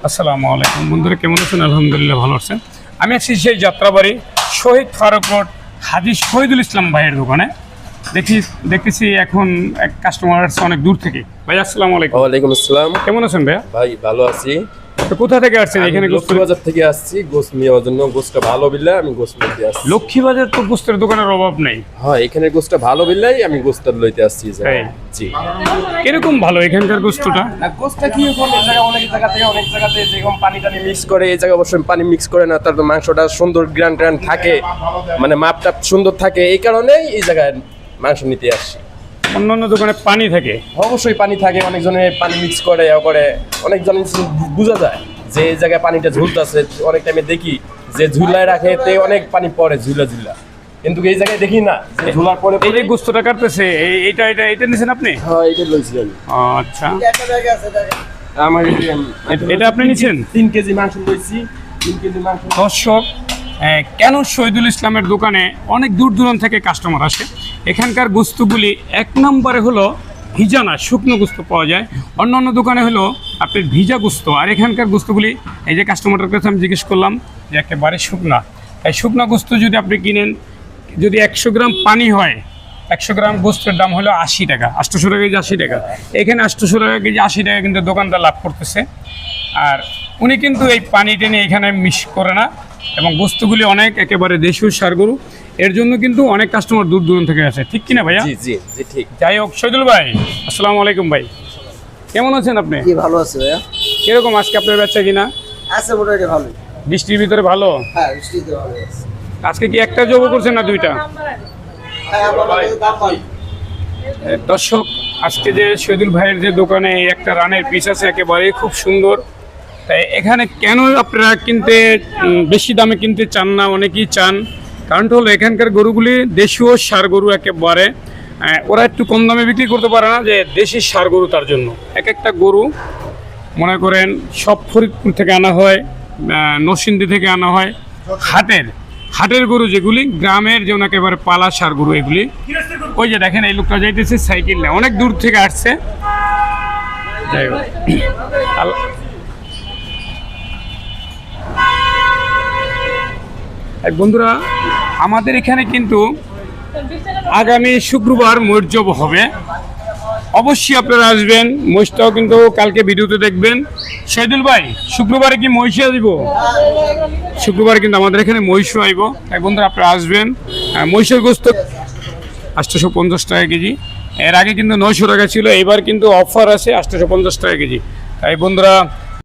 আসসালামু আলাইকুম বন্ধুরা, কেমন আছেন? আলহামদুলিল্লাহ ভালো আছেন। আমি আছি সেই যাত্রাবাড়ি শহীদ ফারুক রোড হাজী শহীদুল ইসলাম ভাইয়ের দোকানে। দেখতেছি এখন এক কাস্টমার আসছে অনেক দূর থেকে। ভাই আসসালামু আলাইকুম। ওয়ালাইকুম আসসালাম। কেমন আছেন ভাইয়া? ভাই ভালো আছি। তো কোথা থেকে আসছেন? এখানে লক্ষ্মী বাজার থেকে আসছি গোস্ত নেওয়ার জন্য। গোস্তটা ভালো বিল্লা আমি গোস্ত নিতে আসছি। লক্ষ্মী বাজার তো গোস্তের দোকানের অভাব নেই। হ্যাঁ, এখানে গোস্তটা ভালো বিল্লাই আমি গোস্ত লইতে আসছি। জি। কিরকম ভালো এখানকার গোস্তটা? না, গোস্তটা কি এখন এই জায়গা অনেক জায়গাতে যেরকম পানি টানি মিক্স করে, এই জায়গা অবশ্যই পানি মিক্স করে না, তার মাংসটা সুন্দর গ্রান থাকে, মানে মাপটা সুন্দর থাকে, এই কারণেই এই জায়গায় মাংস নিতে আসছি। অন্যান্য দোকানে পানি থাকে, অবশ্যই পানি থাকে, অনেকজনে পানি মিক্স করে অনেকজন বোঝা যায় যে এই জায়গায় পানিটা ঝুলতেছে। অনেক টাইমে দেখি যে ঝুলায় রাখে তে অনেক পানি পড়ে ঝুলা, কিন্তু এই জায়গায় দেখি না যে ঝুলার পরে। এই যে গোস্তটা কাটতেছে এটা নিছেন আপনি? হ্যাঁ, এটা লইছি আমি। আচ্ছা, আমার এটা আপনি নিছেন? 3 কেজি মাংস লইছি। 3 কেজি মাংস। দর্শক, কেন শহীদুল ইসলামের দোকানে অনেক দূর দূরান্ত থেকে কাস্টমার আসে। এখানকার গোস্তগুলি এক নম্বরে হলো ভিজা না, শুকনো গোস্ত পাওয়া যায়। অন্যান্য দোকানে হলো আপনার ভিজা গোস্ত, আর এখানকার গোস্তগুলি এই যে কাস্টমারের কাছে আমি জিজ্ঞেস করলাম যে একেবারে শুকনা। তাই শুকনা গোস্ত যদি আপনি কিনেন, যদি 100 গ্রাম পানি হয়, 100 গ্রাম গোস্তের দাম হলো 80 টাকা, 800 টাকা কেজি 80 টাকা। এখানে 800 টাকা কেজি 80 টাকা কিন্তু দোকানদার লাভ করতেছে। আর উনি কিন্তু এই পানি টেনে এখানে মিক্স করে না, এবং গোস্তগুলি অনেক একেবারে দেশীয় ষাঁড় গরু। এর জন্য কিন্তু অনেক কাস্টমার দূর দূরান্ত থেকে আসে, ঠিক কিনা ভাইয়া? জি জি জি ঠিক। যাই হোক, শহীদুল ভাই আসসালামু আলাইকুম। ভাই কেমন আছেন আপনি? কি ভালো আছে ভাইয়া? কিরকম আজকে আপনার বেচা কিনা? আছে মোটামুটি ভালো। বৃষ্টির ভিতরে ভালো? হ্যাঁ, বৃষ্টিতে ভালো আছে। আজকে কি একটা জব করছেন না দুইটা? হ্যাঁ, আমার কাছে দাম পাই। দর্শক, আজকে যে শহীদুল ভাইয়ের যে দোকানে একটা রানের পিস আছে একেবারে খুব সুন্দর। তাই এখানে কেন আপনারা কিনতে বেশি দামে কিনতে চান না? অনেকেই চান, কারণটা হলো এখানকার গরুগুলি দেশীয় ষাঁড় গরু একেবারে। ওরা একটু কম দামে বিক্রি করতে পারে না, যে দেশি ষাঁড় গরু, তার জন্য এক একটা গরু মনে করেন সব ফরিদপুর থেকে আনা হয়, নরসিংদী থেকে আনা হয়। হাটের গরু যেগুলি, গ্রামের যেমন একেবারে পালা ষাঁড় গরু এগুলি। ওই যে দেখেন এই লোকটা যাইতেছে সাইকেল নিয়ে, অনেক দূর থেকে আসছে। যাই হোক, বন্ধুরা, আমাদের এখানে কিন্তু আগামী শুক্রবার মৈর্জব হবে। অবশ্যই আপনারা আসবেন। মহিষটাও কিন্তু কালকে ভিডিওতে দেখবেন। শহীদুল ভাই, শুক্রবারে কি মহিষ আসবো? শুক্রবারে কিন্তু আমাদের এখানে মহিষও আইব। তাই বন্ধুরা আপনারা আসবেন। মহিষের গোস্ত 850 টাকা কেজি। এর আগে কিন্তু 900 টাকা ছিল, এবার কিন্তু অফার আছে 850 টাকা কেজি। তাই বন্ধুরা